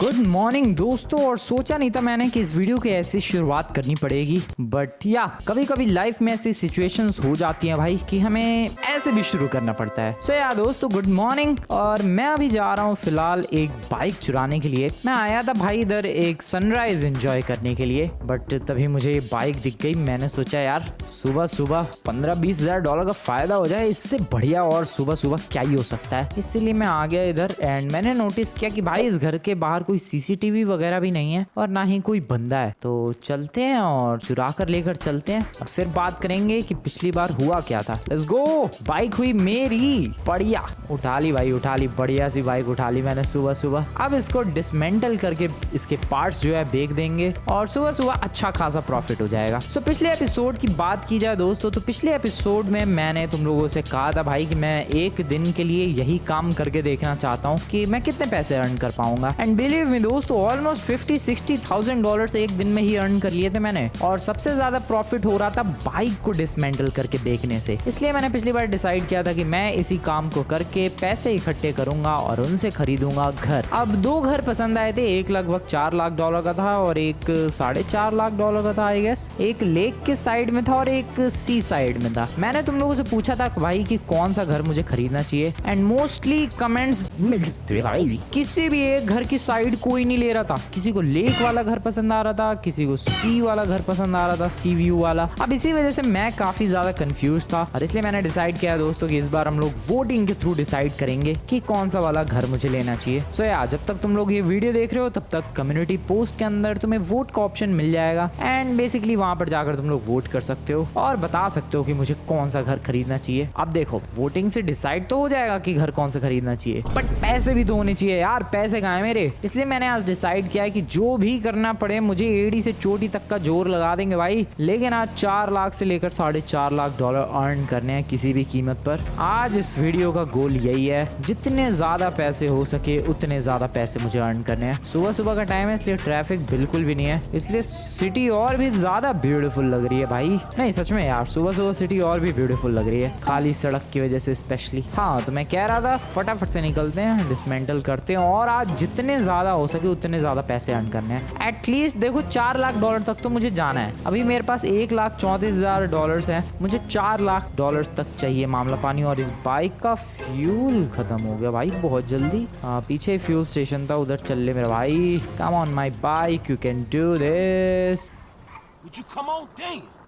Good morning दोस्तों। और सोचा नहीं था मैंने कि इस वीडियो की ऐसी शुरुआत करनी पड़ेगी, बट या कभी कभी लाइफ में ऐसी सिचुएशंस हो जाती हैं भाई कि हमें ऐसे भी शुरू करना पड़ता है। सो या दोस्तों गुड मॉर्निंग। और मैं अभी जा रहा हूँ फिलहाल एक बाइक चुराने के लिए। मैं आया था भाई इधर एक सनराइज एंजॉय करने के लिए, बट तभी मुझे ये बाइक दिख गई। मैंने सोचा यार सुबह सुबह 15-20 हजार डॉलर का फायदा हो जाए, इससे बढ़िया और सुबह सुबह क्या ही हो सकता है। इसीलिए मैं आ गया इधर एंड मैंने नोटिस किया कि भाई इस घर के बाहर कोई सीसीटीवी वगैरह भी नहीं है और ना ही कोई बंदा है। तो चलते हैं और चुरा कर लेकर चलते हैं और फिर बात करेंगे कि पिछली बार हुआ क्या था। Let's go. बाइक हुई मेरी, बढ़िया उठा ली भाई, उठा ली, बढ़िया सी बाइक उठा ली मैंने सुबह सुबह। अब इसको डिसमेंटल करके इसके पार्ट्स जो है बेच देंगे और सुबह सुबह अच्छा खासा प्रॉफिट हो जाएगा। सो पिछले एपिसोड की बात की जाए दोस्तों, तो पिछले एपिसोड में मैंने तुम लोगों से कहा था भाई कि मैं एक दिन के लिए यही काम करके देखना चाहता हूँ कि मैं कितने पैसे अर्न कर पाऊंगा। एंड बिलीव मी दोस्तों, ऑलमोस्ट 50-60,000 डॉलर एक दिन में ही अर्न कर लिए थे मैंने। और सबसे ज्यादा प्रॉफिट हो रहा था बाइक को डिसमेंटल करके बेचने से। इसलिए मैंने पिछली बार डिसाइड किया था कि मैं इसी काम को करके पैसे इकट्ठे करूंगा और उनसे खरीदूंगा घर। अब दो घर पसंद आए थे, एक लगभग 4 लाख डॉलर का था और एक 4.5 लाख डॉलर का था आई गेस। एक लेक के साइड में था और एक सी साइड में था। मैंने तुम लोगों से पूछा था भाई कि कौन सा घर मुझे खरीदना चाहिए एंड मोस्टली कमेंट्स किसी भी एक घर की साइड कोई नहीं ले रहा था। किसी को लेक वाला घर पसंद आ रहा था, किसी को सी वाला घर पसंद आ रहा था, सी व्यू वाला। अब इसी वजह से मैं काफी ज्यादा कंफ्यूज था और इसलिए मैंने डिसाइड किया दोस्तों कि इस बार हम लोग वोटिंग के थ्रू डिसाइड करेंगे कि कौन सा वाला घर मुझे लेना चाहिए। सो यार जब तक तुम लोग ये वीडियो देख रहे हो तब तक कम्युनिटी पोस्ट के अंदर तुम्हें वोट का ऑप्शन मिल जाएगा एंड बेसिकली वहां पर जाकर तुम लोग वोट कर सकते हो और बता सकते हो कि मुझे कौन सा घर खरीदना चाहिए। अब देखो वोटिंग से डिसाइड तो हो जाएगा कि घर कौन सा खरीदना चाहिए, बट पैसे भी तो होने चाहिए यार। पैसे कहाँ है मेरे? इसलिए मैंने आज डिसाइड किया है कि जो भी करना पड़े मुझे एड़ी से चोटी तक का जोर लगा देंगे भाई, लेकिन आज 4 लाख से लेकर 4.5 लाख डॉलर अर्न करने हैं किसी भी कीमत पर। आज इस वीडियो का गोल यही है, जितने ज्यादा पैसे हो सके उतने ज्यादा पैसे मुझे अर्न करने हैं। सुबह सुबह का टाइम है इसलिए ट्रैफिक बिल्कुल भी नहीं है, इसलिए सिटी और भी ज्यादा ब्यूटीफुल लग रही है भाई। नहीं सच में यार सुबह सुबह सिटी और भी ब्यूटीफुल लग रही है, खाली सड़क की वजह से स्पेशली। हाँ तो मैं कह रहा था फटाफट से निकलते हैं, डिसमेंटल करते हैं और आज जितने ज्यादा हो सके उतने ज्यादा पैसे अर्न करने हैं। एटलीस्ट देखो 4 लाख डॉलर तक तो मुझे जाना है। अभी मेरे पास 1,34,000 डॉलर है, मुझे 4 लाख डॉलर तक चाहिए मामला पानी। और इस बाइक का फ्यूल खत्म हो गया भाई बहुत जल्दी। पीछे फ्यूल स्टेशन था, उधर चल ले मेरा भाई। Come on my bike, you can do this.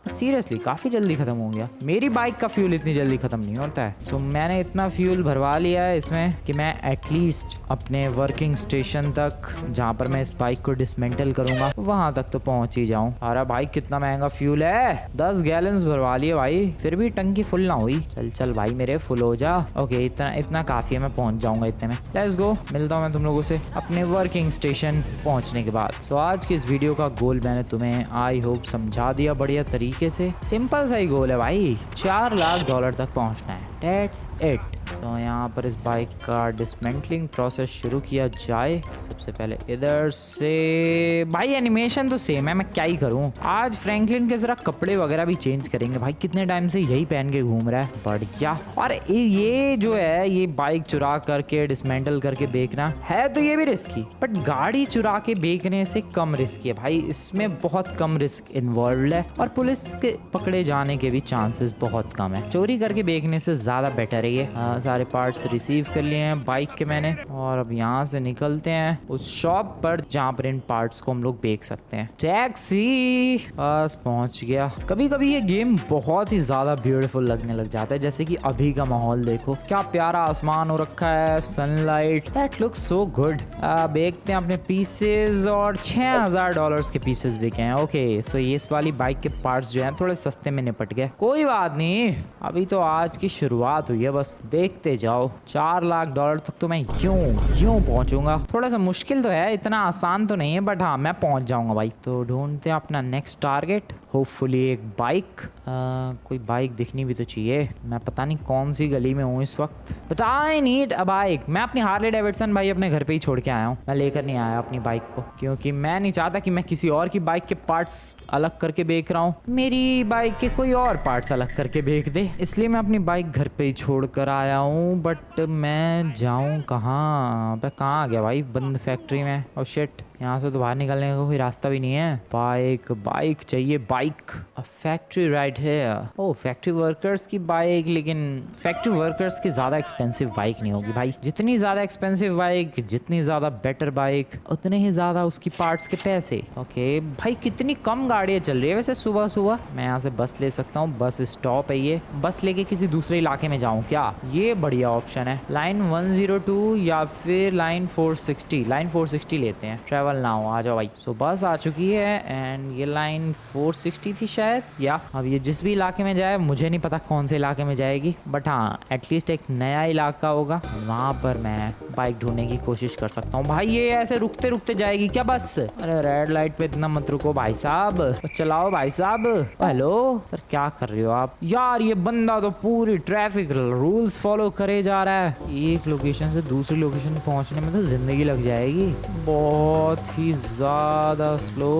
Seriously काफी जल्दी खत्म हो गया। मेरी बाइक का फ्यूल इतनी जल्दी खत्म नहीं होता है। सो मैंने इतना फ्यूल भरवा लिया है इसमें कि मैं एटलीस्ट अपने वर्किंग स्टेशन तक, जहाँ पर मैं इस बाइक को डिसमेंटल करूंगा, वहां तक तो पहुंच ही जाऊं। अरे भाई कितना महंगा फ्यूल है, 10 गैलन्स भरवा लिए भाई, फिर भी टंकी फुल ना हुई। चल चल भाई मेरे फुल हो जा। ओके इतना काफी है, मैं पहुंच जाऊंगा इतने में। लेट्स गो, मिलता हूँ मैं तुम लोगों से अपने वर्किंग स्टेशन पहुंचने के बाद। सो आज की इस वीडियो का गोल मैंने तुम्हें आई होप समझा दिया बढ़िया तरीके से। सिंपल सा ही गोल है भाई, 4 लाख डॉलर तक पहुंचना है। That's it। सो यहाँ पर इस बाइक का डिसमेंटलिंग प्रोसेस शुरू किया जाए। सबसे पहले इधर से भाई एनिमेशन तो सेम है, मैं क्या ही करूँ। आज फ्रैंकलिन के जरा कपड़े वगैरह भी चेंज करेंगे भाई, कितने टाइम से यही पहन के घूम रहा है, बढ़िया। और ये जो है ये बाइक चुरा करके डिसमेंटल करके बेचना है तो ये भी रिस्की, बट गाड़ी चुरा के बेचने से कम रिस्की है भाई। इसमें बहुत कम रिस्क इन्वॉल्व है और पुलिस के पकड़े जाने के भी चांसेस बहुत कम है। चोरी करके बेचने से ज्यादा बेटर है ये। सारे पार्ट्स रिसीव कर लिए हैं बाइक के मैंने और अब यहाँ से निकलते हैं उस शॉप पर जहाँ पर इन पार्ट्स को हम लोग बेच सकते हैं। टैक्सी बस पहुंच गया। कभी कभी ये गेम बहुत ही ज्यादा ब्यूटीफुल लगने लग जाता है, जैसे कि अभी का माहौल देखो क्या प्यारा आसमान हो रखा है, sunlight, that looks so good. बेचते हैं अपने पीसेस और 6,000 डॉलर के पीसेस बिके हैं। ओके सो ये इस वाली बाइक के पार्ट्स जो हैं थोड़े सस्ते में निपट गए, कोई बात नहीं, अभी तो आज की शुरुआत हुई है, बस देखते जाओ। 4 लाख डॉलर तक तो मैं यूं पहुंचूंगा। थोड़ा सा मुश्किल तो है, इतना आसान तो नहीं है, बट हाँ मैं पहुंच जाऊंगा भाई। तो ढूंढते हैं अपना नेक्स्ट टारगेट होपफुली एक बाइक, कोई बाइक दिखनी भी तो चाहिए। मैं पता नहीं कौन सी गली में हूँ इस वक्त, but I need a bike. मैं अपनी हार्ले डेविडसन भाई अपने घर पे ही छोड़ के आया हूँ, मैं लेकर नहीं आया अपनी बाइक को, क्योंकि मैं नहीं चाहता कि मैं किसी और की बाइक के पार्ट्स अलग करके बेच रहा हूँ, मेरी बाइक के कोई और पार्ट्स अलग करके बेच दे, इसलिए मैं अपनी बाइक घर पे ही छोड़ कर आया हूँ। बट मैं जाऊँ कहाँ? मैं कहाँ आ गया भाई? बंद फैक्ट्री में। ओ शिट, यहाँ से तो बाहर निकलने का कोई रास्ता भी नहीं है। बाइक चाहिए, बाइक। फैक्ट्री राइट है। ओ फैक्ट्री वर्कर्स की बाइक, लेकिन फैक्ट्री वर्कर्स की ज़्यादा एक्सपेंसिव बाइक नहीं होगी भाई। जितनी ज़्यादा एक्सपेंसिव बाइक, जितनी ज़्यादा बेटर बाइक, उतने ही ज़्यादा उसकी पार्ट्स के पैसे। ओके भाई, कितनी कम गाड़ियाँ चल रही है वैसे सुबह सुबह। मैं यहाँ से बस ले सकता हूँ, बस स्टॉप है ये। बस लेके किसी दूसरे इलाके में जाऊँ क्या? ये बढ़िया ऑप्शन है। लाइन 102 या फिर लाइन 460। लाइन 460 लेते हैं। ट्रैवल ना हो, आ जाओ भाई। सो बस आ चुकी है एंड ये लाइन 460 थी शायद, या अब ये जिस भी इलाके में जाए, मुझे नहीं पता कौन से इलाके में जाएगी, बट हाँ एटलीस्ट एक नया इलाका होगा, वहां पर मैं बाइक ढूंढने की कोशिश कर सकता हूँ। भाई ये ऐसे रुकते रुकते जाएगी क्या बस? अरे रेड लाइट पे इतना मत रुको भाई साहब, चलाओ भाई साहब। हेलो सर, क्या कर रहे हो आप? यार ये बंदा तो पूरी ट्रैफिक रूल्स फॉलो करे जा रहा है। एक लोकेशन से दूसरी लोकेशन पहुंचने में तो जिंदगी लग जाएगी। बहुत ही ज्यादा स्लो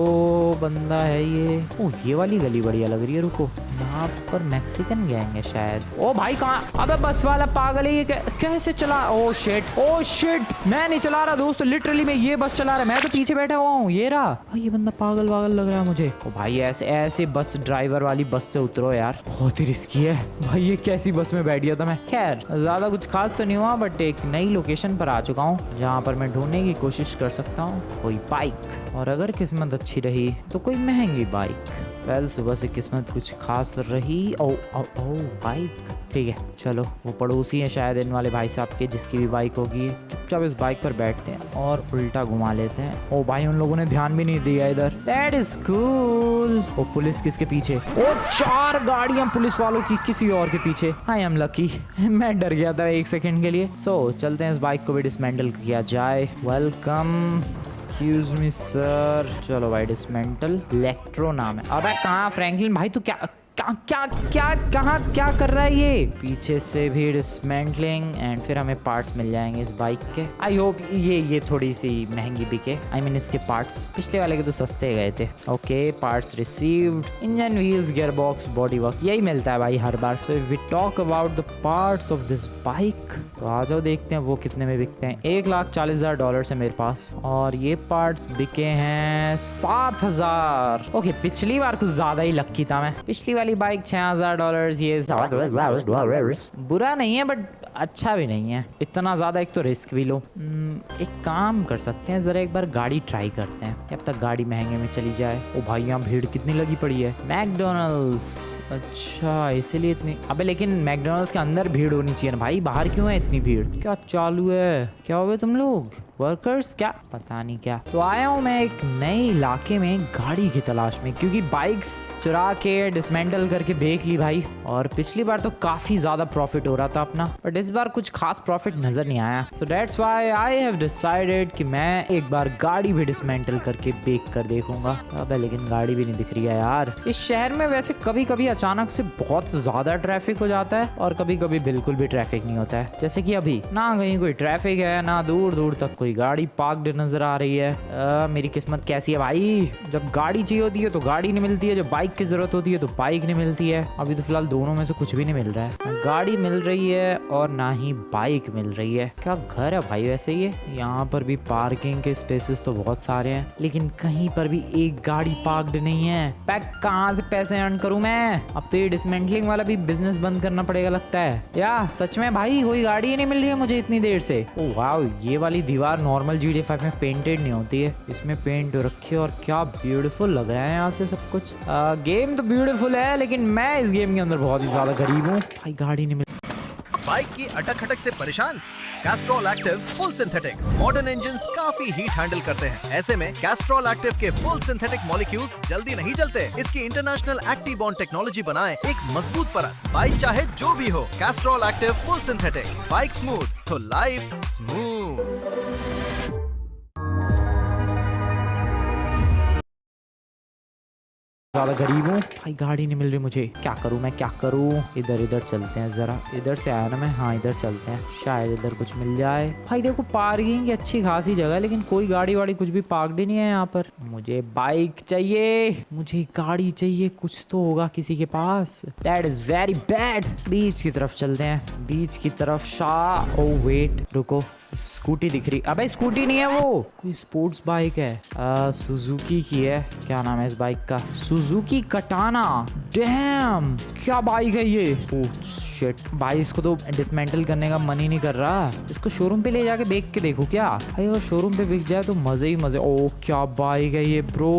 बंदा है ये। ओ ये वाली गली बढ़िया लग रही है, रुको, यहाँ पर मैक्सिकन गैंग है शायद। ओ भाई कहाँ? अबे बस वाला पागल है ये, कैसे चला? ओ शिट, मैं नहीं चला रहा दोस्त, लिटरली मैं ये बस चला रहा है, मैं तो पीछे बैठा हुआ हूँ। ये रहा भाई, ये बंदा पागल लग रहा है मुझे। ओ भाई ऐसे बस ड्राइवर वाली बस से उतरो यार, बहुत ही रिस्की है भाई। ये कैसी बस में बैठ गया था मैं। खैर ज्यादा कुछ खास तो नहीं हुआ, बट एक नई लोकेशन पर आ चुका हूँ जहाँ पर मैं ढूंढने की कोशिश कर सकता हूँ कोई बाइक, और अगर किस्मत अच्छी रही तो कोई महंगी बाइक। वेल सुबह से किस्मत कुछ खास रही। ओ बाइक, ठीक है चलो, वो पड़ोसी है शायद इन वाले भाई साहब के, जिसकी भी बाइक होगी। चुपचाप इस बाइक पर बैठते हैं और उल्टा घुमा लेते हैं। ओ भाई उन लोगों ने ध्यान भी नहीं दिया इधर, दैट इज कूल। ओ पुलिस किसके पीछे? ओ 4 गाड़ियां पुलिस वालों की किसी और के पीछे। आई एम लकी, मैं डर गया था 1 सेकंड के लिए। सो चलते हैं, इस बाइक को भी डिसमेंटल किया जाए। Welcome, excuse me sir. चलो भाई डिसमेंटल, इलेक्ट्रो नाम है। अबे कहाँ फ्रैंकलिन भाई, तू क्या कर रहा है ये? पीछे से भी डिसमेंटलिंग एंड फिर हमें पार्ट्स मिल जाएंगे इस बाइक के। आई होप ये थोड़ी सी महंगी बिके। आई मीन इसके पार्ट्स, पिछले वाले के तो सस्ते गए थे। Okay parts received, engine wheels gear box body work, यही मिलता है भाई हर बार। तो we talk about the parts of this bike, तो आ जाओ देखते हैं वो कितने में बिकते हैं। $1,40,000 है मेरे पास, और ये पार्ट्स बिके हैं 7,000। ओके पिछली बार कुछ ज्यादा ही लक्की था मैं। पिछली वाली बाइक $6,000, ये बुरा नहीं है बट अच्छा भी नहीं है इतना ज्यादा। एक तो रिस्क भी लो। एक काम कर सकते हैं, जरा एक बार गाड़ी ट्राई करते हैं, क्या पता गाड़ी महंगे में चली जाए। ओ भाई यहाँ भीड़ कितनी लगी पड़ी है। मैकडोनल्ड्स, अच्छा इसीलिए इतनी। अबे लेकिन मैकडोनल्ड्स के अंदर भीड़ होनी चाहिए ना भाई, बाहर क्यों है इतनी भीड़? क्या चालू है? क्या हुए तुम लोग वर्कर्स? क्या पता नहीं क्या। तो आया हूँ मैं एक नए इलाके में गाड़ी की तलाश में, क्योंकि बाइक्स चुरा के डिसमेंटल करके बेच ली भाई। और पिछली बार तो काफी ज्यादा प्रॉफिट हो रहा था अपना, बट इस बार कुछ खास प्रॉफिट नजर नहीं आया। So that's why I have decided कि मैं एक बार गाड़ी भी डिसमेंटल करके बेच कर देखूंगा। अबे लेकिन गाड़ी भी नहीं दिख रही है यार। इस शहर में वैसे कभी कभी अचानक से बहुत ज्यादा ट्रैफिक हो जाता है, और कभी कभी बिल्कुल भी ट्रैफिक नहीं होता है। जैसे कि अभी ना कहीं कोई ट्रैफिक है, ना दूर दूर तक कोई गाड़ी पार्क्ड नजर आ रही है। मेरी किस्मत कैसी है भाई, जब गाड़ी चाहिए होती है तो गाड़ी नहीं मिलती है, जब बाइक की जरूरत होती है तो बाइक नहीं मिलती है। अभी तो फिलहाल दोनों में से कुछ भी नहीं मिल रहा है, ना गाड़ी मिल रही है और ना ही बाइक मिल रही है। क्या घर है भाई वैसे ये? यहाँ पर भी पार्किंग के स्पेसेस तो बहुत सारे हैं, लेकिन कहीं पर भी एक गाड़ी पार्क्ड नहीं है। पैक कहाँ से पैसे अर्न करूँ मैं? अब तो ये डिसमेंटलिंग वाला भी बिजनेस बंद करना पड़ेगा लगता है। या सच में भाई कोई गाड़ी ही नहीं मिल रही है मुझे इतनी देर से। ओ वाव, ये वाली दीवार नॉर्मल GTA 5 में पेंटेड नहीं होती है, इसमें पेंट रखी है, और क्या ब्यूटीफुल लग रहा है यहाँ से सब कुछ। गेम तो ब्यूटीफुल है, लेकिन मैं इस गेम के अंदर बहुत ही ज्यादा गरीब हूँ भाई। गाड़ी नहीं मिल। बाइक की अटक-खटक से परेशान? Castrol active full synthetic modern engines काफी हीट हैंडल करते हैं। ऐसे में कैस्ट्रॉल एक्टिव के फुल सिंथेटिक मॉलिक्यूल्स जल्दी नहीं जलते। इसकी इंटरनेशनल एक्टिव बॉन्ड टेक्नोलॉजी बनाए एक मजबूत परत। बाइक चाहे जो भी हो, Castrol active full synthetic. Bike smooth तो लाइफ स्मूथ। ज्यादा गरीब हूँ भाई, गाड़ी नहीं मिल रही मुझे, क्या करूँ मैं, क्या करूँ। इधर इधर चलते हैं जरा, इधर से आया ना मैं, हाँ इधर चलते हैं, शायद इधर कुछ मिल जाए। भाई देखो पार्किंग की अच्छी खासी जगह है, लेकिन कोई गाड़ी वाड़ी कुछ भी पार्कड ही नहीं है यहाँ पर। मुझे बाइक चाहिए, मुझे गाड़ी चाहिए, कुछ तो होगा किसी के पास। That is very bad. Beach की तरफ चलते हैं, बीच की तरफ। शाह ओ वेट रुको, स्कूटी दिख रही। अबे स्कूटी नहीं है वो, कोई स्पोर्ट्स बाइक है, सुजुकी की है। क्या नाम है इस बाइक का? सुजुकी कटाना। डैम क्या बाइक है ये। ओह शिट भाई, इसको तो डिसमेंटल करने का मन ही नहीं कर रहा। इसको शोरूम पे ले जाके बेच के देखो क्या भाई, अगर शोरूम पे बिक जाए तो मजे ही मजे। ओ क्या बाइक है ये ब्रो।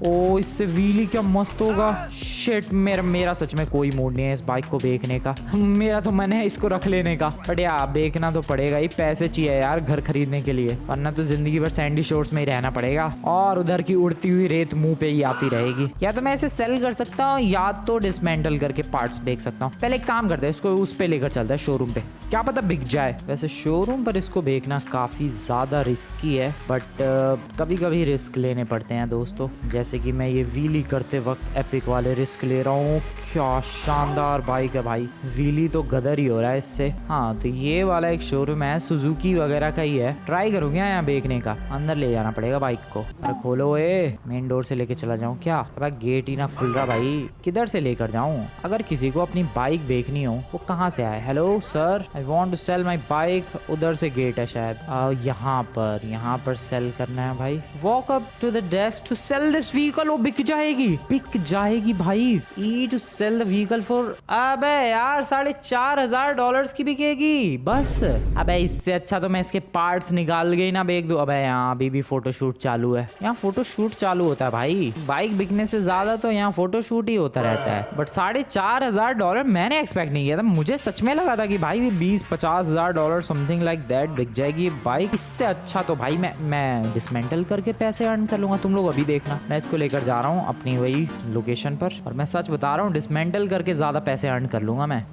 ओ इससे व्हीली क्या मस्त होगा। शिट मेरा सच में कोई मूड नहीं है इस बाइक को बेचने का। मेरा तो मन है इसको रख लेने का, बट यार बेचना तो पड़ेगा ही, पैसे चाहिए यार घर खरीदने के लिए, वरना तो जिंदगी भर सैंडी शोर्स में ही रहना पड़ेगा और उधर की उड़ती हुई रेत मुंह पे ही आती रहेगी। या तो मैं इसे सेल कर सकता हूँ या तो डिसमेंटल करके पार्ट्स बेच सकता हूँ। पहले एक काम करते हैं, इसको उस पे लेकर चलता है शोरूम पे, क्या पता बिक जाए। वैसे शोरूम पर इसको बेचना काफी ज्यादा रिस्की है, बट कभी कभी रिस्क लेने पड़ते हैं दोस्तों, जैसे कि मैं ये व्हीली करते वक्त एपिक वाले रिस्क ले रहा हूँ। क्या शानदार बाइक है भाई, व्हीली तो गदर ही हो रहा है इससे। हाँ तो ये वाला एक शोरूम है, सुजुकी वगैरह का ही है। ट्राई करूँ क्या यहाँ बेचने का? अंदर ले जाना पड़ेगा बाइक को। अरे खोलो, ए मेन डोर से लेके चला जाऊँ क्या? अब गेट ही ना खुल रहा भाई, किधर से लेकर जाऊँ? अगर किसी को अपनी बाइक बेचनी हो वो कहाँ से आए? Hello sir, I want to sell my bike. उधर से गेट है शायद। यहाँ पर सेल करना है भाई। Walk up to the desk to sell this vehicle. वो बिक जाएगी भाई। ई to sell the vehicle for, अबे यार $4,500 की बिकेगी बस। अबे इससे अच्छा तो मैं इसके पार्ट्स निकाल के ही ना बेच दूं। अबे यहाँ अभी भी फोटोशूट चालू है, यहाँ फोटोशूट चालू होता है भाई। बाइक बिकने से ज्यादा तो यहाँ फोटोशूट ही होता रहता है। बट $4,500 मैंने एक्सपेक्ट नहीं किया था। मुझे सच में लगा था कि भाई 20-50 हजार डॉलर समथिंग लाइक दैट बिक जाएगी बाइक। इससे अच्छा तो भाई मैं डिसमेंटल करके पैसे अर्न कर लूंगा। तुम लोग अभी देखना, मैं इसको लेकर जा रहा हूँ अपनी वही लोकेशन पर, और मैं सच बता रहा हूँ डिसमेंटल करके ज्यादा पैसे अर्न कर लूंगा मैं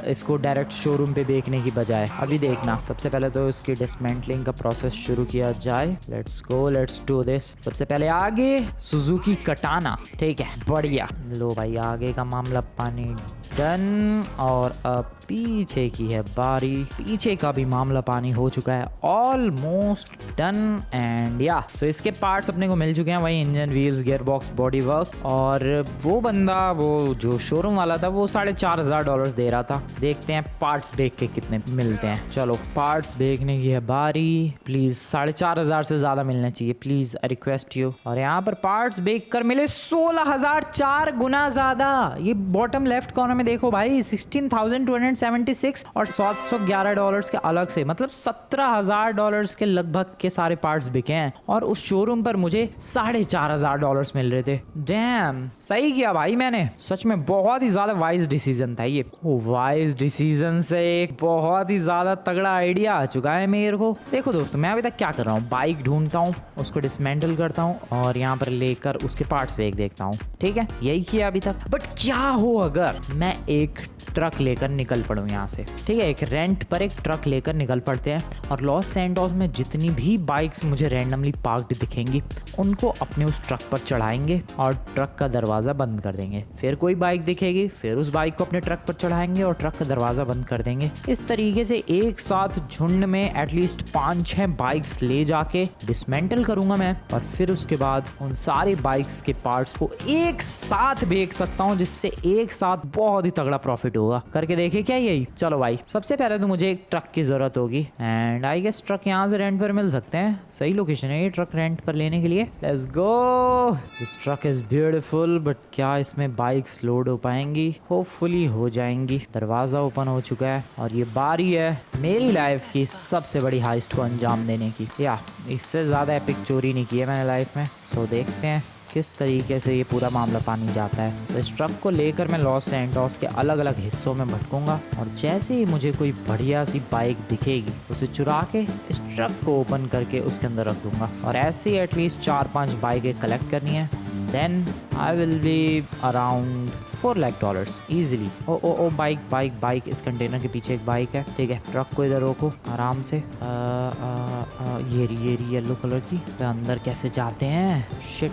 इसको डायरेक्ट शोरूम पे बेचने की बजाय। अभी देखना, सबसे पहले तो इसकी डिसमेंटलिंग का प्रोसेस शुरू किया जाए। Let's go, let's do this. सबसे पहले आगे सुजुकी कटाना, ठीक है बढ़िया। लो भाई आगे का मामला पानी डन, और अब पीछे की है बारी। पीछे का भी मामला पानी हो चुका है, ऑलमोस्ट डन। एंड या सो इसके पार्ट्स अपने को मिल चुके हैं, वही engine, wheels, gear box, body work. और वो बंदा, वो जो शोरूम वाला था, वो $4,500 दे रहा था। देखते हैं पार्ट्स बेच के कितने मिलते हैं। चलो पार्ट्स बेचने की है बारी। प्लीज 4,500 से ज्यादा मिलने चाहिए, प्लीज आई रिक्वेस्ट यू। और यहाँ पर पार्ट्स बेच कर मिले 16,000, 4 गुना ज्यादा। ये बॉटम लेफ्ट कॉर्नर में देखो भाई, 16,276 और $711 के अलग से, मतलब $17,000 के लगभग के सारे पार्ट्स बिके हैं। और उस शोरूम पर मुझे $4,500 मिल रहे थे। डैम सही किया भाई मैंने, सच में बहुत ही ज्यादा वाइज डिसीजन था ये। वाइज डिसीजन से एक बहुत ही ज्यादा तगड़ा आइडिया आ चुका है मेरे को। देखो दोस्तों, मैं अभी तक क्या कर रहा हूँ, बाइक ढूंढता हूँ, उसको डिसमेंटल करता हूँ और यहाँ पर लेकर उसके पार्ट्स बेच देखता हूँ। ठीक है, यही किया अभी तक। बट क्या हो अगर मैं एक ट्रक लेकर निकल पड़ूं यहाँ से? ठीक है, एक रेंट पर एक ट्रक लेकर निकल पड़ते हैं और लॉस सैंटोस में जितनी भी बाइक्स मुझे रैंडमली पार्क्ड दिखेंगी उनको अपने उस ट्रक पर चढ़ाएंगे और ट्रक का दरवाजा बंद कर देंगे। फिर कोई बाइक दिखेगी, फिर उस बाइक को अपने ट्रक पर चढ़ाएंगे और ट्रक का दरवाजा बंद कर देंगे। इस तरीके से एक साथ झुंड में एटलीस्ट 5-6 बाइक्स ले जाके डिसमेंटल करूंगा मैं, और फिर उसके बाद उन सारे बाइक्स के पार्ट्स को एक साथ बेच सकता हूँ, जिससे एक साथ बहुत ही तगड़ा प्रॉफिट होगा। करके देखे क्या यही? चलो भाई, सबसे पहले तो मुझे एक ट्रक की जरूरत होगी, एंड आई गेस ट्रक यहाँ से रेंट पर मिल सकते हैं। सही लोकेशन है ये ट्रक रेंट पर लेने के लिए। Let's go. This truck is beautiful, but क्या इसमें बाइक्स लोड हो पाएंगी? होपफुली हो जाएंगी। दरवाजा ओपन हो चुका है और ये बारी है मेरी लाइफ की सबसे बड़ी हाइस्ट को अंजाम देने की। या इससे ज्यादा एपिक चोरी नहीं की है मैंने लाइफ में। सो देखते हैं किस तरीके से ये पूरा मामला पानी जाता है। तो इस ट्रक को लेकर मैं लॉस सैंटोस के अलग अलग हिस्सों में भटकूंगा, और जैसे ही मुझे कोई बढ़िया सी बाइक दिखेगी उसे चुरा के इस ट्रक को ओपन करके उसके अंदर रख दूंगा। और ऐसी एटलीस्ट 4-5 बाइकें कलेक्ट करनी है। Then I will be around $4 lakh easily. ओ बाइक इस कंटेनर के पीछे एक बाइक है। ठीक है, ट्रक को इधर रोको आराम से। ये रही येलो कलर की। तो अंदर कैसे जाते हैं? शिट,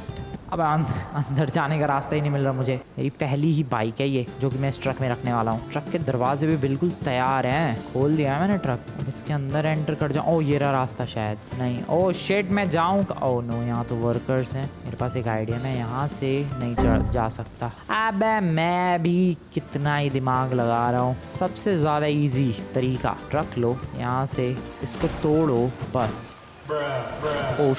अब अंदर जाने का रास्ता ही नहीं मिल रहा मुझे। मेरी पहली ही बाइक है ये जो कि मैं इस ट्रक में रखने वाला हूँ। ट्रक के दरवाजे भी बिल्कुल तैयार हैं, खोल दिया है मैंने ट्रक। अब इसके अंदर एंटर कर जाऊँ। ओह ये रहा रास्ता शायद, नहीं ओह शिट मैं जाऊँ। ओह नो यहाँ तो वर्कर्स हैं। मेरे पास एक आइडिया, मैं यहाँ से नहीं जा सकता। अबे मैं भी कितना ही दिमाग लगा रहा हूँ। सबसे ज़्यादा इजी तरीका, ट्रक लो यहाँ से, इसको तोड़ो बस। ओह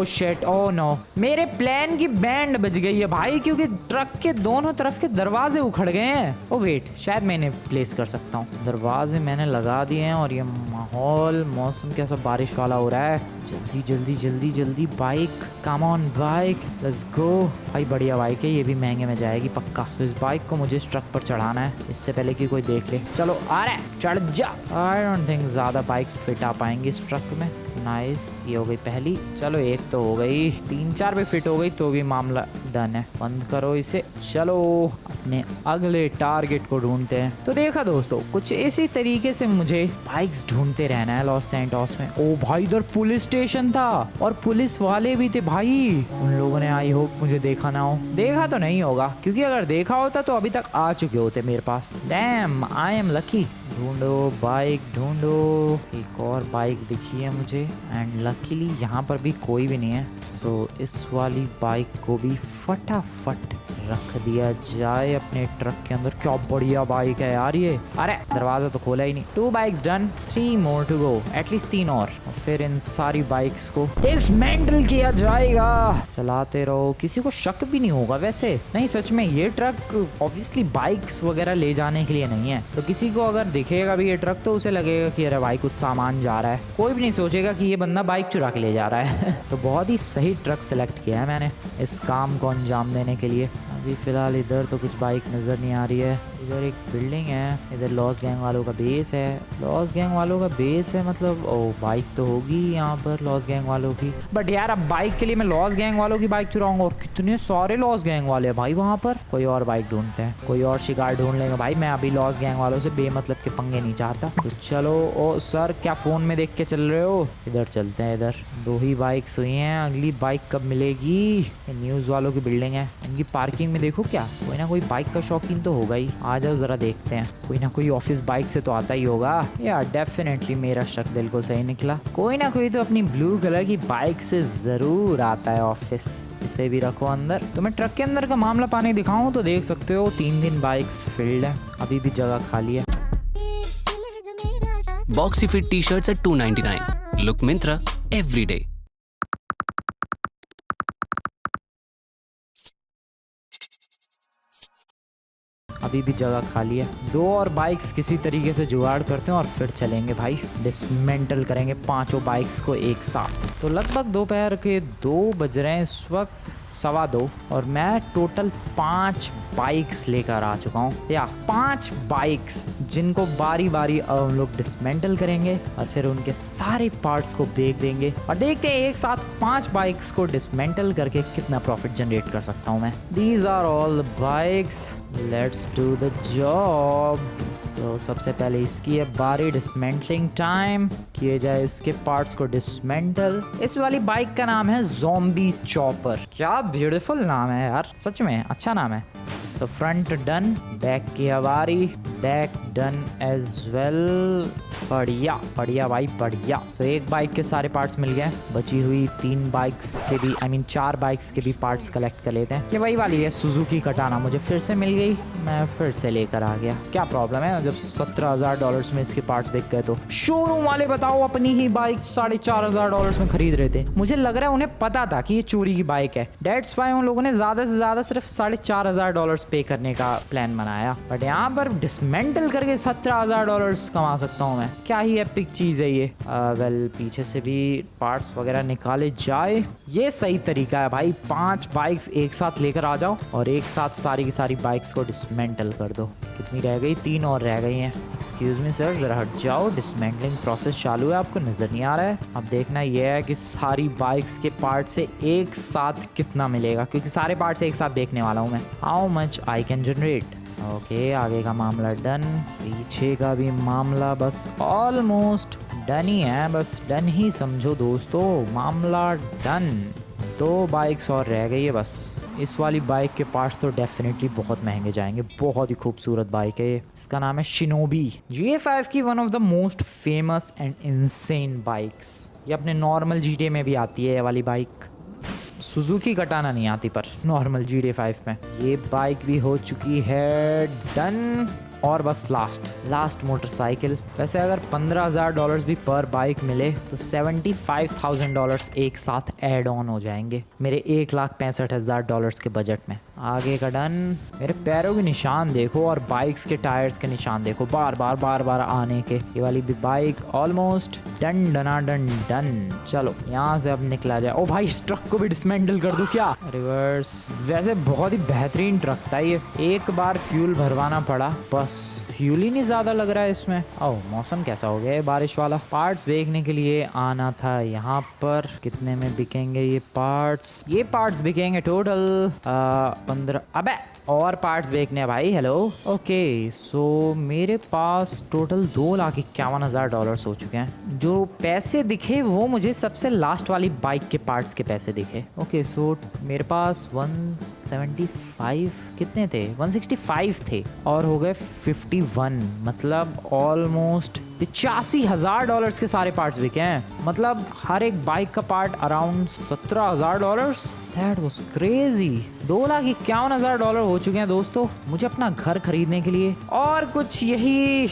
शिट ओह नो, मेरे प्लान की बैंड बज गई है भाई, क्योंकि ट्रक के दोनों तरफ के दरवाजे उखड़ गए हैं। ओ वेट, शायद मैं इन्हें प्लेस कर सकता हूँ। दरवाजे मैंने लगा दिए हैं और ये माहौल, मौसम कैसा बारिश वाला हो रहा है। जल्दी जल्दी जल्दी जल्दी bike, come on bike, let's go. भाई बढ़िया बाइक है, ये भी महंगे में जाएगी पक्का। तो इस बाइक को मुझे इस ट्रक पर चढ़ाना है इससे पहले कि कोई देख ले। चलो आ रहा है, चढ़ जा। आई डोंट थिंक ज्यादा बाइक्स फिट आ पाएंगी इस ट्रक में। नाइस, ये हो गई पहली। चलो एक तो हो गई, 3-4 पे फिट हो गई तो भी मामला डन है। बंद करो इसे, चलो अपने अगले टारगेट को ढूंढते हैं। तो देखा दोस्तों, कुछ इसी तरीके से मुझे बाइक्स ढूंढते रहना है लॉस सैंटोस में। ओ भाई इधर पुलिस स्टेशन था और पुलिस वाले भी थे भाई। उन लोगों ने आई होप मुझे देखा ना हो। देखा तो नहीं होगा, क्योंकि अगर देखा होता तो अभी तक आ चुके होते मेरे पास। Damn, I am lucky. ढूंढो बाइक ढूंढो। एक और बाइक दिखी है मुझे एंड लकीली यहाँ पर भी कोई भी नहीं है। सो इस वाली बाइक को भी फटाफट रख दिया जाए अपने ट्रक के अंदर। क्या बढ़िया बाइक है यार ये। अरे दरवाजा तो खोला ही नहीं। 2 bikes done, 3 more to go. At least 3 और फिर इन सारी बाइक्स को डिसमेंटल किया जाएगा। चलाते रहो, किसी को शक भी नहीं होगा वैसे। नहीं सच में ये ट्रक ऑब्वियसली बाइक्स वगैरह ले जाने के लिए नहीं है, तो किसी को अगर दिखेगा भी ये ट्रक तो उसे लगेगा कि अरे भाई कुछ सामान जा रहा है। कोई भी नहीं सोचेगा कि ये बंदा बाइक चुरा के ले जा रहा है। तो बहुत ही सही ट्रक सेलेक्ट किया है मैंने इस काम को अंजाम देने के लिए। अभी फिलहाल इधर तो कुछ बाइक नज़र नहीं आ रही है। इधर एक बिल्डिंग है, इधर लॉस गैंग वालों का बेस है। लॉस गैंग वालों का बेस है मतलब, ओ बाइक तो होगी यहाँ पर लॉस गैंग वालों की। बट यार अब बाइक के लिए मैं लॉस गैंग वालों की बाइक चुराऊंगा, और कितने सारे लॉस गैंग वाले हैं भाई वहाँ पर। कोई और बाइक ढूंढते हैं, कोई और शिकार ढूंढ लेंगे भाई। मैं अभी लॉस गैंग वालों से बेमतलब के पंगे नहीं चाहता। तो चलो। ओ सर क्या फ़ोन में देख के चल रहे हो? इधर चलते हैं। इधर 2 ही बाइक्स हुई हैं, अगली बाइक कब मिलेगी? ये न्यूज़ वालों की बिल्डिंग है, इनकी पार्किंग में देखो क्या कोई ना कोई बाइक का शौकीन तो होगा ही। आ जाओ जरा देखते हैं। कोई ना कोई ऑफिस बाइक से तो आता ही होगा यार। डेफिनेटली मेरा शक बिल्कुल सही निकला। कोई ना कोई तो अपनी ब्लू कलर की बाइक से जरूर आता है ऑफिस। इसे भी रखो अंदर। तो मैं ट्रक के अंदर का मामला पानी दिखाऊं तो देख सकते हो 3 बाइक्स फील्ड है, अभी भी जगह खाली है। Boxy Fit t-shirts at $2.99. Look Myntra every day. अभी भी जगह खाली है। 2 और बाइक्स किसी तरीके से जुगाड़ करते हैं और फिर चलेंगे भाई। डिसमेंटल करेंगे 5 बाइक्स को एक साथ। तो लगभग दोपहर के 2 बज रहे हैं इस वक्त, 2:15, और मैं टोटल 5 बाइक्स लेकर आ चुका हूँ। या 5 बाइक्स जिनको बारी बारी हम लोग डिसमेंटल करेंगे और फिर उनके सारे पार्ट्स को बेच देंगे और देखते हैं एक साथ 5 बाइक्स को डिसमेंटल करके कितना प्रॉफिट जनरेट कर सकता हूँ मैं। These are all the bikes, let's do the job. तो सबसे पहले इसकी है बारी डिसमेंटलिंग टाइम। किए जाए इसके पार्ट्स को डिसमेंटल। इस वाली बाइक का नाम है ज़ॉम्बी चॉपर। क्या ब्यूटीफुल नाम है यार, सच में अच्छा नाम है। तो फ्रंट डन, बैक की बारी, बैक डन एज वेल। बढ़िया बढ़िया भाई बढ़िया। सो एक बाइक के सारे पार्ट्स मिल गए। बची हुई 3 बाइक्स के भी 4 बाइक्स के भी पार्ट्स कलेक्ट कर लेते हैं। ये वही वाली है सुजुकी कटाना, मुझे फिर से मिल गई, मैं फिर से लेकर आ गया। क्या प्रॉब्लम है जब $17,000 में इसके पार्ट्स बिक गए तो? शोरूम वाले बताओ अपनी ही बाइक $4,500 में खरीद रहे थे। मुझे लग रहा है उन्हें पता था कि ये चोरी की बाइक है। डेट्स वाई उन लोगों ने ज्यादा से ज्यादा सिर्फ $4,500 पे करने का प्लान बनाया। बट यहाँ पर डिसमेंटल करके $17,000 कमा सकता हूँ मैं। क्या ही एपिक चीज़ है ये। वेल पीछे से भी पार्ट्स वगैरह निकाले जाए, ये सही तरीका है भाई। 5 बाइक्स एक साथ लेकर आ जाओ और एक साथ सारी की सारी बाइक्स को डिसमेंटल कर दो। कितनी रह गई? 3 और रह गई हैं। एक्सक्यूज मी सर, जरा हट जाओ। डिसमेंटलिंग प्रोसेस चालू है, आपको नजर नहीं आ रहा है? अब देखना यह है कि सारी बाइक्स के पार्ट से एक साथ कितना मिलेगा, क्योंकि सारे पार्ट्स एक साथ देखने वाला हूँ मैं। How much I can generate. Okay, आगे का मामला डन, पीछे का भी मामला बस ऑलमोस्ट डन ही है। बस डन ही समझो दोस्तों, मामला डन। 2 बाइक्स और रह गई है बस। इस वाली बाइक के पार्ट्स तो डेफिनेटली बहुत महंगे जाएंगे। बहुत ही खूबसूरत बाइक है ये। इसका नाम है शिनोबी। GTA 5 की one of the most famous and insane bikes. ये अपने नॉर्मल GTA में भी आती है ये वाली बाइक। सुजुकी कटाना नहीं आती पर नॉर्मल GTA 5 में। ये बाइक भी हो चुकी है डन। और बस लास्ट मोटरसाइकिल। वैसे अगर $15,000 भी पर बाइक मिले तो $75,000 एक साथ ऐड ऑन हो जाएंगे मेरे $1,65,000 के बजट में। आगे का डन। मेरे पैरों के निशान देखो और बाइक्स के टायर्स के निशान देखो, बार बार आने के। ये वाली भी बाइक ऑलमोस्ट डन डना डन डन। चलो यहाँ से अब निकला जाए। ओ भाई, इस ट्रक को भी डिसमेंटल कर दूं क्या? रिवर्स। वैसे बहुत ही बेहतरीन ट्रक था ये। एक बार फ्यूल भरवाना पड़ा, बस फ्यूल ही नहीं ज्यादा लग रहा है इसमें। ओह, मौसम कैसा हो गया है बारिश वाला। पार्ट्स देखने के लिए आना था यहाँ पर। कितने में बिकेंगे ये पार्ट्स? ये पार्ट्स बिकेंगे टोटल 15। अबे और पार्ट्स बेचने हैं भाई। हेलो। ओके, सो मेरे पास टोटल $2,51,000 हो चुके हैं। जो पैसे दिखे वो मुझे सबसे लास्ट वाली बाइक के पार्ट्स के पैसे दिखे। ओके, सो मेरे पास 175 कितने थे? 165 थे और हो गए 51। मतलब ऑलमोस्ट $85,000 के सारे पार्ट्स बिके हैं। मतलब हर एक बाइक का part around $17,000। That was crazy। $2,51,000 हो चुके हैं दोस्तों मुझे अपना घर खरीदने के लिए। और कुछ यही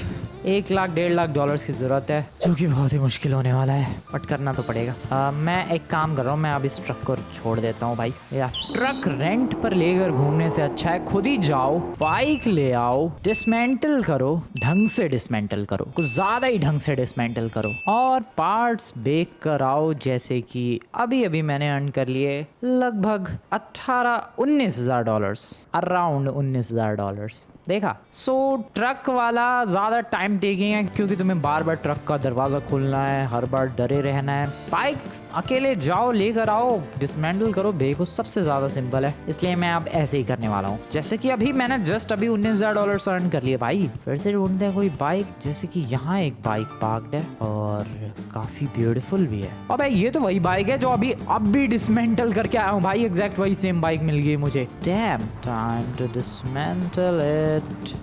$1,00,000-1,50,000 की ज़रूरत है, जो कि बहुत ही मुश्किल होने वाला है, बट करना तो पड़ेगा। मैं एक काम कर रहा हूँ, मैं अब इस ट्रक को छोड़ देता हूँ भाई। यार, ट्रक रेंट पर लेकर घूमने से अच्छा है खुद ही जाओ, बाइक ले आओ, डिसमेंटल करो, ढंग से डिसमेंटल करो, कुछ ज़्यादा ही ढंग से डिसमेंटल करो और पार्ट्स बेच कर आओ। जैसे कि अभी मैंने अर्न कर लिए लगभग $18,000-19,000, अराउंड $19,000 देखा। सो ट्रक वाला ज़्यादा टाइम टेकिंग है क्योंकि तुम्हें बार बार ट्रक का दरवाज़ा खोलना है, हर बार डरे रहना है। बाइक अकेले जाओ, लेकर आओ, डिसमेंटल करो, बेचो, सबसे ज़्यादा सिंपल है। इसलिए मैं अब ऐसे ही करने वाला हूँ। जैसे कि अभी मैंने जस्ट अभी $19,000 अर्न कर लिए भाई। फिर से ढूंढते हैं कोई बाइक। जैसे कि यहाँ एक बाइक पार्क्ड है और काफ़ी ब्यूटीफुल भी है। अब ये तो वही बाइक है जो अब भी डिसमेंटल करके आया हूँ भाई। एग्जैक्ट वही सेम बाइक मिल गई मुझे। Damn, time to dismantle it.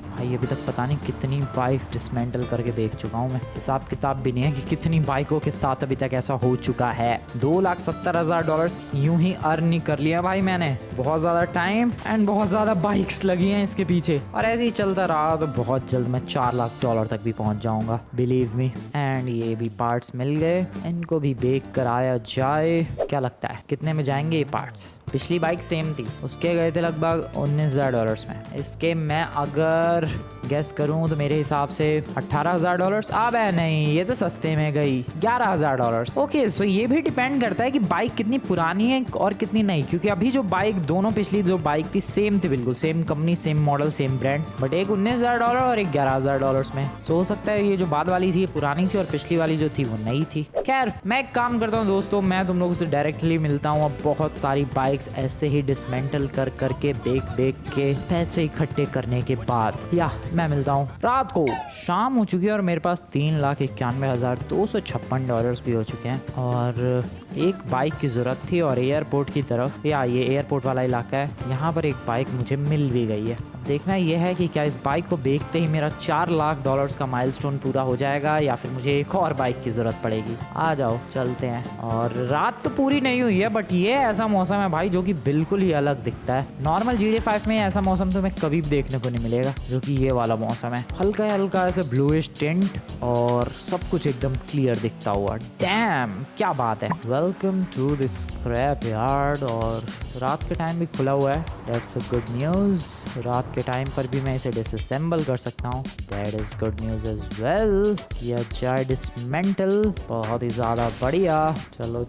भाई अभी तक पता नहीं कितनी बाइक्स डिसमेंटल करके बेच चुका हूँ मैं। हिसाब किताब भी नहीं है कि कितनी बाइकों के साथ अभी तक ऐसा हो चुका है। $2,70,000 यूं ही अर्न नहीं कर लिया भाई मैंने। बहुत ज़्यादा टाइम एंड बहुत ज़्यादा बाइक्स लगी हैं इसके पीछे। और ऐसे ही चलता रहा तो बहुत जल्द मैं $4,00,000 तक भी पहुँच जाऊँगा, बिलीव मी। एंड ये भी पार्ट्स मिल गए, इनको भी बेच कर आया जाए। क्या लगता है कितने में जाएंगे ये पार्ट्स? पिछली बाइक सेम थी, उसके गए थे लगभग $19,000 में। इसके मैं अगर गेस करूं तो मेरे हिसाब से $18,000। अब नहीं, ये तो सस्ते में गई, $11,000। ओके, सो ये भी डिपेंड करता है कि बाइक कितनी पुरानी है और कितनी नहीं। क्योंकि अभी जो बाइक, दोनों पिछली जो बाइक थी सेम थी, बिल्कुल same company, same model, same brand, but एक $19,000 और एक $11,000 में। सो हो सकता है ये जो बाद वाली थी पुरानी थी और पिछली वाली जो थी वो नई थी। खैर, मैं एक काम करता हूँ दोस्तों, मैं तुम लोगों से डायरेक्टली मिलता हूँ। अब बहुत सारी बाइक्स ऐसे ही डिसमेंटल करके बेच के पैसे इकट्ठे करने के बाद या मैं मिलता हूँ। रात को शाम हो चुकी है और मेरे पास $3,91,256 भी हो चुके हैं। और एक बाइक की ज़रूरत थी और एयरपोर्ट की तरफ, या ये एयरपोर्ट वाला इलाका है, यहाँ पर एक बाइक मुझे मिल भी गई है। देखना यह है कि क्या इस बाइक को बेचते ही मेरा $4,00,000 का माइलस्टोन पूरा हो जाएगा या फिर मुझे एक और बाइक की ज़रूरत पड़ेगी। आ जाओ चलते हैं। और रात तो पूरी नहीं हुई है, बट ये ऐसा मौसम है भाई जो कि बिल्कुल ही अलग दिखता है। नॉर्मल GTA 5 में ऐसा मौसम तो मैं कभी भी देखने को नहीं मिलेगा, जो कि ये वाला मौसम है। हल्का हल्का ऐसे ब्लूइश टिंट और सब कुछ एकदम क्लियर दिखता हुआ। डैम, क्या बात है। Welcome to the scrap yard. और रात के टाइम भी खुला हुआ है, दैट्स अ गुड न्यूज़। रात के टाइम पर भी मैं इसे डिसअसेंबल कर सकता हूँ, that is good news as well. या जाए डिसमेंटल, बहुत ही ज़्यादा बढ़िया। चलो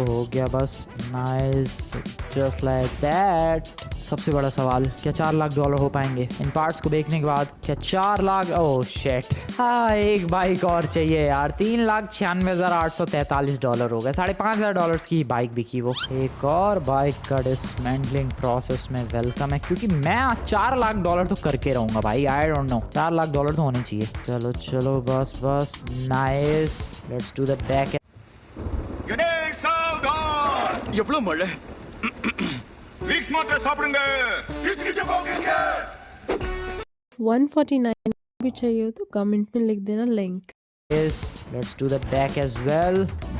हो गया बस, नाइस, जस्ट लाइक दैट। सबसे बड़ा सवाल, क्या $4,00,000 हो पाएंगे इन पार्ट्स को बेचने के बाद? क्या 4 लाख? ओह शिट, हाँ एक बाइक और चाहिए यार। $3,96,843 हो गए। $5,500 की बाइक बिकी वो। एक और बाइक का डिसमेंटलिंग प्रोसेस में वेलकम है, क्योंकि मैं $4,00,000 तो करके रहूंगा भाई। आई डोंट नो, $4,00,000 तो होने चाहिए। चलो बस nice, let's do the back. Ganesh சாவ்தான் எவ்வளவு மழை? விக்ஸ் மாத்திரை சாப்பிடுங்க கிச்சு போகுங்க 149 भी चाहिए हो तो कमेंट में लिख देना link. Yes, let's do the back as well.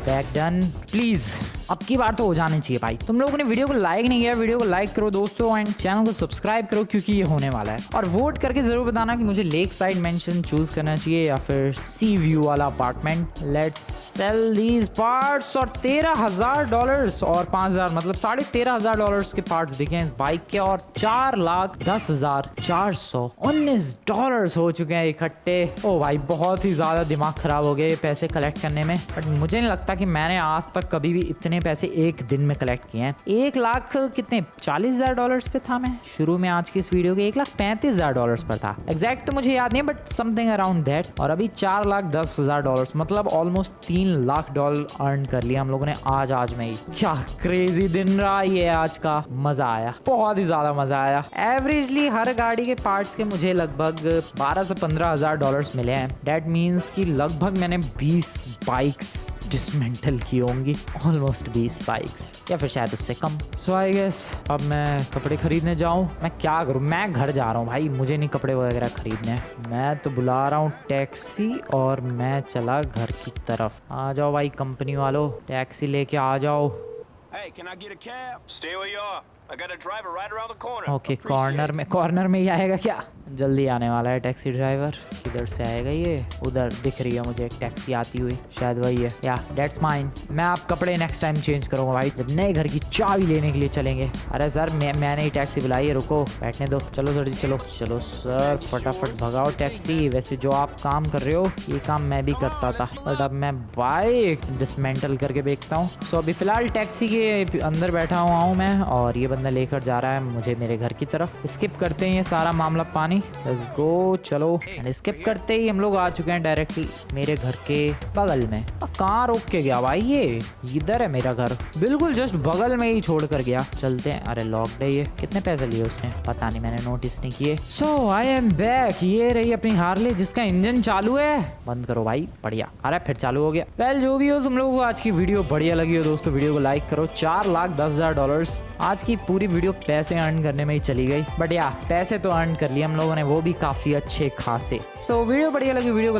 Back done. Please, अब की बार तो हो जानी चाहिए भाई। तुम लोगों ने वीडियो को लाइक नहीं किया, वीडियो को लाइक करो दोस्तों एंड चैनल को सब्सक्राइब करो क्योंकि ये होने वाला है। और वोट करके जरूर बताना कि मुझे लेक साइड मेंशन चूज करना चाहिए या फिर सी व्यू वाला apartment. Let's sell these parts. और $13,000 और 5,000 मतलब $13,500 के पार्ट्स बिके हैं इस बाइक के और $4,10,419 हो चुके हैं इकट्ठे। ओ भाई बहुत ही ज्यादा दिमाग खराब हो गया ये पैसे कलेक्ट करने में, बट मुझे नहीं लगता कि मैंने आज तक कभी भी इतने पैसे एक दिन में कलेक्ट किए हैं। 1 लाख कितने $40,000 पे था मैं शुरू में आज की इस वीडियो के, $1,35,000 पर था एग्जैक्ट तो मुझे याद नहीं बट समथिंग अराउंड दैट। और अभी $4,10,000 मतलब ऑलमोस्ट $3 लाख अर्न कर लिया हम लोगों ने आज में ही। क्या क्रेजी दिन रहा ये आज का, मजा आया, बहुत ही ज्यादा मजा आया। एवरेजली हर गाड़ी के पार्ट्स के मुझे लगभग $12,000 से $15,000 मिले हैं। डेट मीन्स कि लगभग मैंने 20 बाइक्स डिसमेंटल की होंगी, ऑलमोस्ट 20 बाइक्स या फिर शायद उससे कम। सो आई गेस अब मैं कपड़े खरीदने जाऊं। मैं क्या करूं, मैं घर जा रहा हूं भाई, मुझे नहीं कपड़े वगैरह खरीदने। मैं तो बुला रहा हूं टैक्सी और मैं चला घर की तरफ। आ जाओ भाई कंपनी वालों, टैक्सी लेके आ जाओ। Hey, can I get a cab? Stay where you are. I got a driver right around the corner. Okay corner में ही आएगा क्या? जल्दी आने वाला है टैक्सी ड्राइवर। किधर से आएगा ये? उधर दिख रही है मुझे एक टैक्सी आती हुई, शायद वही है। या दैट्स माइन। मैं आप कपड़े नेक्स्ट टाइम चेंज करूंगा भाई जब नए घर की चाबी लेने के लिए चलेंगे। अरे सर मैंने ही टैक्सी बुलाई है, रुको बैठने दो। चलो सर जी चलो सर फटाफट भगाओ टैक्सी। वैसे जो आप काम कर रहे हो ये काम मैं भी करता था, बट अब मैं बाइक डिसमेंटल करके देखता हूँ। सो अभी फिलहाल टैक्सी के अंदर बैठा हुआ हूँ मैं और ये बंदा लेकर जा रहा है मुझे मेरे घर की तरफ। स्किप करते हैं ये सारा मामला पानी, लेट्स गो। चलो स्किप करते ही हम लोग आ चुके हैं डायरेक्टली मेरे घर के बगल में। कहाँ रोक के गया भाई ये? इधर है मेरा घर, बिल्कुल जस्ट बगल में ही छोड़ कर गया। चलते हैं। अरे लॉक्ड है ये। कितने पैसे लिए उसने पता नहीं, मैंने नोटिस नहीं किए। सो आई एम बैक। ये रही अपनी हार्ले जिसका इंजन चालू है। बंद करो भाई, बढ़िया। अरे फिर चालू हो गया। वेल जो भी हो, तुम लोगों को आज की वीडियो बढ़िया लगी हो दोस्तों, वीडियो को लाइक करो। $4,10,000 आज की पूरी वीडियो पैसे अर्न करने में ही चली गई, बट या पैसे तो अर्न कर लिए हम लोगों ने, वो भी काफी अच्छे खासे। सो वीडियो बढ़िया लगी, वीडियो को